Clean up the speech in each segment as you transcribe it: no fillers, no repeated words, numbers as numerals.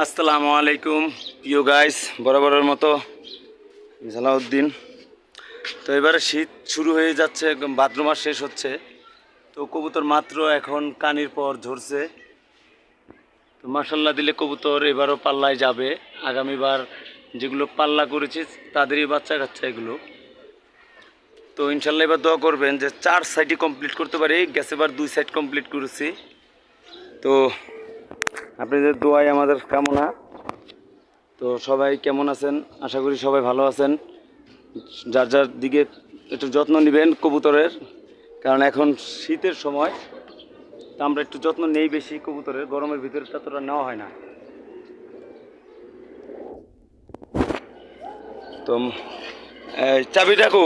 আসসালামু আলাইকুম প্রিয় গাইস, বরাবরের মতো জালাউদ্দিন। তো এবারে শীত শুরু হয়ে যাচ্ছে, একদম ভাদ্র মাস শেষ হচ্ছে। তো কবুতর মাত্র এখন কানির পর ঝরছে। তো মাশাল্লাহ দিলে কবুতর এবারও পাল্লায় যাবে। আগামীবার যেগুলো পাল্লা করেছি তাদেরই বাচ্চা কাচ্চা এগুলো। তো ইনশাল্লাহ এবার দোয়া করবেন যে 4 সাইডই কমপ্লিট করতে পারি। গ্যাস এবার 2 সাইড কমপ্লিট করেছি। তো আপনাদের দোয়াই আমাদের কামনা। তো সবাই কেমন আছেন? আশা করি সবাই ভালো আছেন। যার যার দিকে একটু যত্ন নেবেন কবুতরের, কারণ এখন শীতের সময়। তা আমরা একটু যত্ন নেই বেশি কবুতরের, গরমের ভিতরে ততটা নেওয়া হয় না। তো চাবি রাখো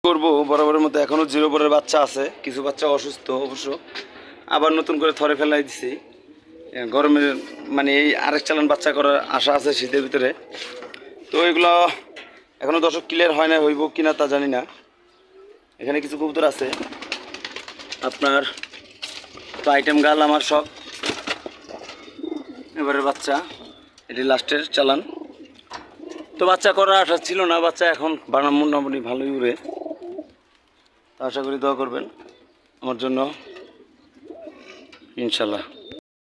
করবো বরাবরের মতো। এখনও 0 পরের বাচ্চা আছে, কিছু বাচ্চা অসুস্থ অবশ্য, আবার নতুন করে থরে ফেলাই দিছি। গরমের মানে এই আরেক চালান বাচ্চা করার আশা আছে শীতের ভিতরে। তো এগুলো এখনও দর্শক ক্লিয়ার হয় না, হইব কিনা তা জানি না। এখানে কিছু কবুতর আছে আপনার। তো আইটেম গাল আমার সব এবারের বাচ্চা, এটি লাস্টের চালান। তো বাচ্চা করার আশা ছিল না, বাচ্চা এখন বানাম মোটামুটি ভালোই উড়ে। তো আশা করি দোয়া করবেন আমার জন্য, ইনশাল্লাহ।